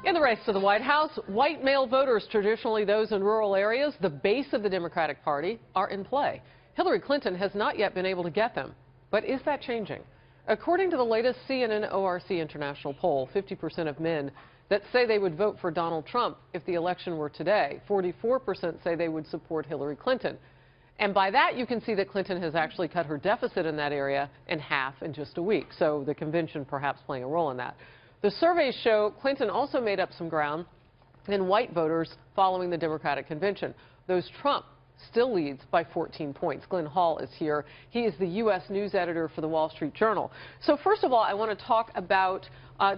In the race to the White House, white male voters, traditionally those in rural areas, the base of the Democratic Party, are in play. Hillary Clinton has not yet been able to get them. But is that changing? According to the latest CNN ORC International poll, 50% of men that say they would vote for Donald Trump if the election were today, 44% say they would support Hillary Clinton. And by that, you can see that Clinton has actually cut her deficit in that area in half in just a week. So the convention perhaps playing a role in that. The surveys show Clinton also made up some ground in white voters following the Democratic convention. Those Trump still leads by 14 points. Glenn Hall is here. He is the U.S. news editor for the Wall Street Journal. So first of all, I want to talk about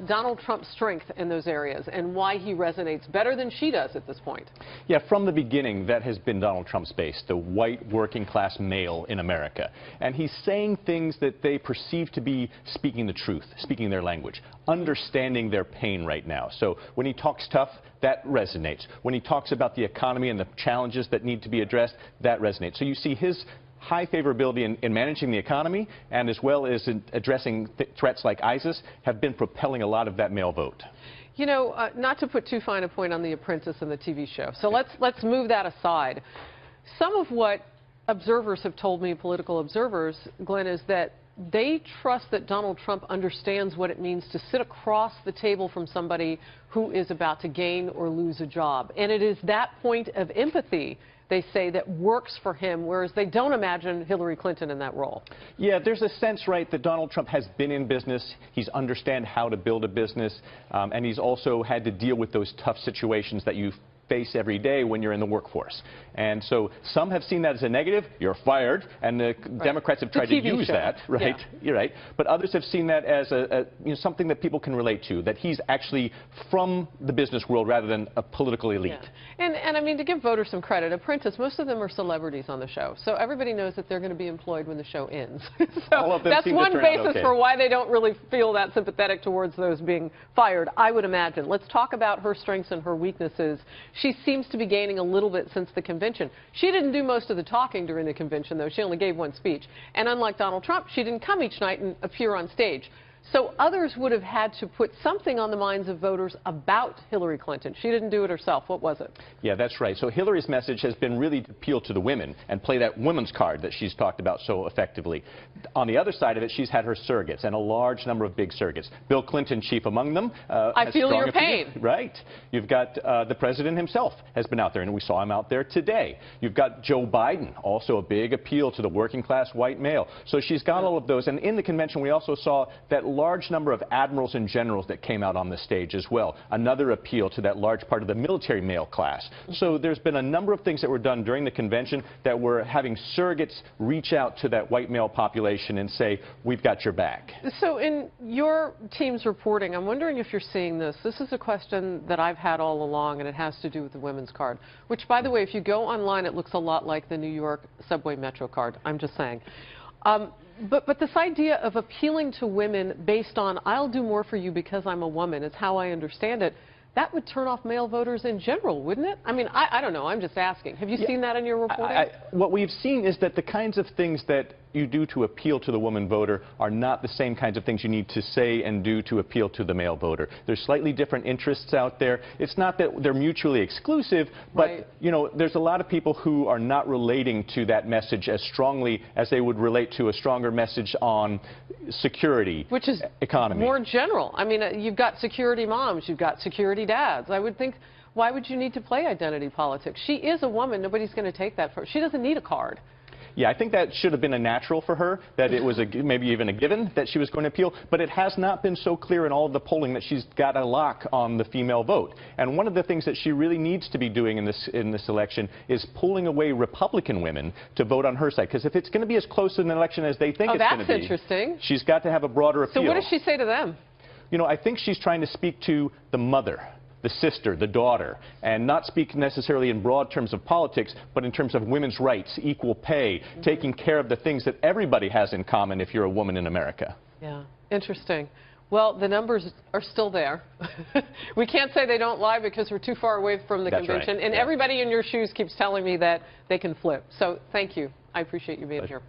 Donald Trump's strength in those areas and why he resonates better than she does at this point. Yeah, from the beginning, that has been Donald Trump's base, the white working class male in America. And he's saying things that they perceive to be speaking the truth, speaking their language, understanding their pain right now. So when he talks tough, that resonates. When he talks about the economy and the challenges that need to be addressed, that resonates. So you see his high favorability in managing the economy and as well as in addressing threats like ISIS have been propelling a lot of that male vote. You know, not to put too fine a point on The Apprentice and the TV show, so let's move that aside. Some of what observers have told me, political observers, Glenn, is that they trust that Donald Trump understands what it means to sit across the table from somebody who is about to gain or lose a job. And it is that point of empathy, they say, that works for him, whereas they don't imagine Hillary Clinton in that role. Yeah, there's a sense, right, that Donald Trump has been in business. He's understand how to build a business, and he's also had to deal with those tough situations that you face every day when you're in the workforce. And so some have seen that as a negative. You're fired, and the Democrats have tried to use that, right? Yeah. You're right. But others have seen that as something that people can relate to, that he's actually from the business world rather than a political elite. Yeah. And I mean, to give voters some credit, Apprentice, most of them are celebrities on the show, so everybody knows that they're going to be employed when the show ends. So that's one basis for why they don't really feel that sympathetic towards those being fired, I would imagine. Let's talk about her strengths and her weaknesses. She seems to be gaining a little bit since the convention. She didn't do most of the talking during the convention, though. She only gave one speech. And unlike Donald Trump, she didn't come each night and appear on stage. So others would have had to put something on the minds of voters about Hillary Clinton. She didn't do it herself. What was it? Yeah, that's right. So Hillary's message has been really to appeal to the women and play that women's card that she's talked about so effectively. On the other side of it, she's had her surrogates, and a large number of big surrogates. Bill Clinton, chief among them. I feel your pain. Right. You've got the president himself has been out there, and we saw him out there today. You've got Joe Biden, also a big appeal to the working class white male. So she's got all of those. And in the convention, we also saw that large number of admirals and generals that came out on the stage as well. Another appeal to that large part of the military male class. So there's been a number of things that were done during the convention that were having surrogates reach out to that white male population and say, we've got your back. So in your team's reporting, I'm wondering if you're seeing this. This is a question that I've had all along, and it has to do with the women's card, which, by the way, if you go online, it looks a lot like the New York subway metro card. I'm just saying. But this idea of appealing to women based on, I'll do more for you because I'm a woman, is how I understand it. That would turn off male voters in general, wouldn't it? I mean, I don't know. I'm just asking. Have you seen that in your reporting? What we've seen is that the kinds of things that you do to appeal to the woman voter are not the same kinds of things you need to say and do to appeal to the male voter. There's slightly different interests out there. It's not that they're mutually exclusive, but, you know, there's a lot of people who are not relating to that message as strongly as they would relate to a stronger message on security, which is economy. More general. I mean, you've got security moms, you've got security dads. I would think, why would you need to play identity politics? She is a woman. Nobody's going to take that for her. She doesn't need a card. Yeah, I think that should have been a natural for her, that it was maybe even a given that she was going to appeal, but it has not been so clear in all of the polling that she's got a lock on the female vote. And one of the things that she really needs to be doing in this election is pulling away Republican women to vote on her side, because if it's going to be as close an election as they think it's going to be, that's interesting. She's got to have a broader appeal. So what does she say to them? You know, I think she's trying to speak to the mother, the sister, the daughter, and not speak necessarily in broad terms of politics, but in terms of women's rights, equal pay, taking care of the things that everybody has in common if you're a woman in America. Yeah, interesting. Well, the numbers are still there. We can't say they don't lie because we're too far away from the convention, and everybody in your shoes keeps telling me that they can flip. So thank you. I appreciate you being here.